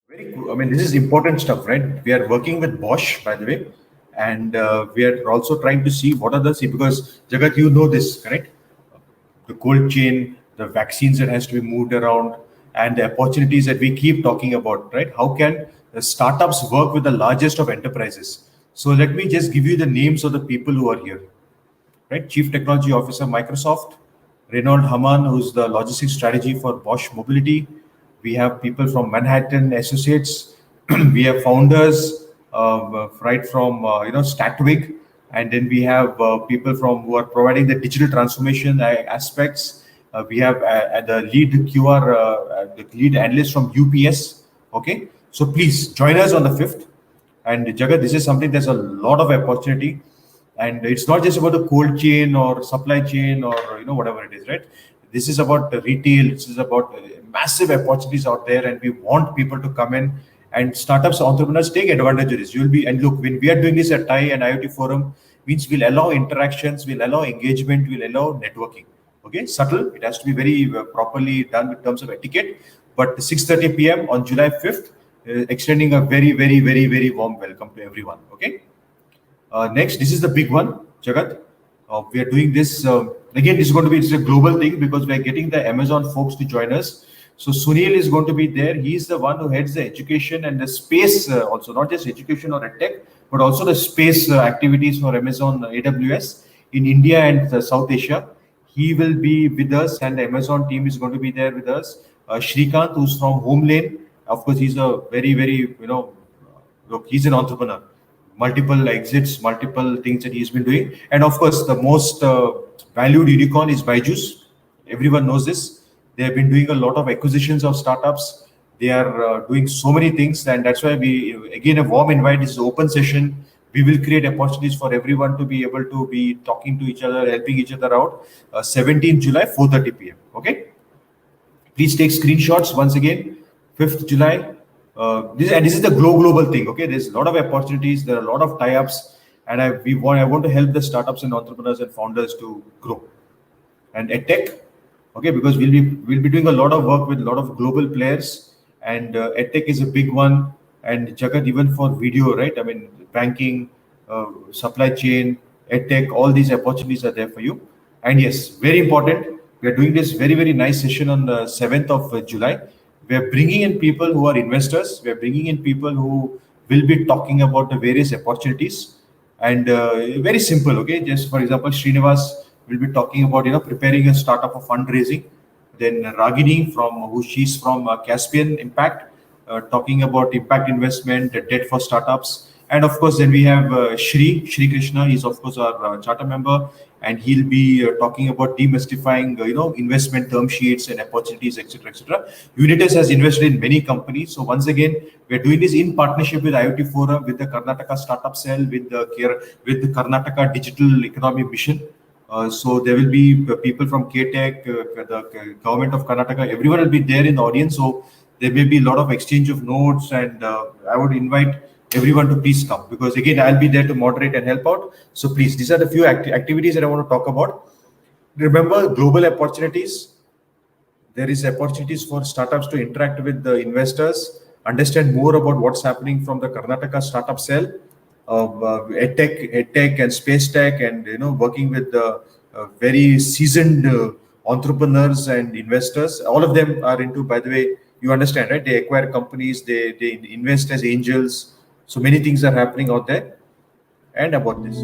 Very cool. I mean, this is important stuff, right? We are working with Bosch, by the way, and we are also trying to see what are the because Jagat, you know this, correct? The cold chain, the vaccines that has to be moved around, and the opportunities that we keep talking about, right? How can the startups work with the largest of enterprises? So let me just give you the names of the people who are here, right? Chief Technology Officer, Microsoft, Reynold Hamann, who's the logistics strategy for Bosch Mobility. We have people from Manhattan Associates. We have founders right from Statwig, and then we have people from who are providing the digital transformation aspects. We have the lead QR, the lead analyst from UPS. Okay, so please join us on the 5th. And Jagat, this is something there's a lot of opportunity, and it's not just about the cold chain or supply chain or whatever it is, right? This is about the retail. This is about massive opportunities out there, and we want people to come in and startups, entrepreneurs take advantage of this. You'll be and look, when we are doing this at TIE and IoT Forum, means we'll allow interactions, we'll allow engagement, we'll allow networking. Okay, subtle. It has to be very properly done in terms of etiquette. But 6:30 p.m. on July 5th, extending a very, very, very, very warm welcome to everyone. Okay. Next, this is the big one, Jagat. We are doing this again. This is going to be it's a global thing because we are getting the Amazon folks to join us. So Sunil is going to be there. He's the one who heads the education and the space, also not just education or tech, but also the space activities for Amazon AWS in India and South Asia. He will be with us, and the Amazon team is going to be there with us. Shrikant, who's from HomeLane, of course, he's a very, very look, he's an entrepreneur, multiple exits, multiple things that he's been doing. And of course, the most valued unicorn is Byju's. Everyone knows this. They have been doing a lot of acquisitions of startups. They are doing so many things, and that's why we again a warm invite. This is an open session. We will create opportunities for everyone to be able to be talking to each other, helping each other out. 17th July, 4:30 p.m. Okay. Please take screenshots once again. 5th July. This is the global thing. Okay, there's a lot of opportunities. There are a lot of tie-ups, and I want to help the startups and entrepreneurs and founders to grow. And EdTech, okay, because we'll be doing a lot of work with a lot of global players, and EdTech is a big one. And Jagat, even for video, right? I mean, banking, supply chain, EdTech, all these opportunities are there for you. And yes, very important. We are doing this very, very nice session on the 7th of July. We are bringing in people who are investors. We are bringing in people who will be talking about the various opportunities. And very simple, okay? Just for example, Srinivas will be talking about preparing a startup for fundraising. Then Ragini she's from Caspian Impact, talking about impact investment, debt for startups. And of course, then we have Shri Krishna. He's of course our charter member, and he'll be talking about demystifying, investment term sheets and opportunities, etc., etc. Unitas has invested in many companies. So once again, we're doing this in partnership with IoT Forum, with the Karnataka Startup Cell, with the Karnataka Digital Economy Mission. So there will be people from KTech, the government of Karnataka. Everyone will be there in the audience. So there may be a lot of exchange of notes, and I would invite everyone to please come, because again I'll be there to moderate and help out. So please, these are the few activities that I want to talk about. Remember, global opportunities. There is opportunities for startups to interact with the investors, understand more about what's happening from the Karnataka Startup Cell, edtech and space tech, and working with the very seasoned entrepreneurs and investors. All of them are into, by the way, you understand, right? They acquire companies, they invest as angels. So many things are happening out there. And about this.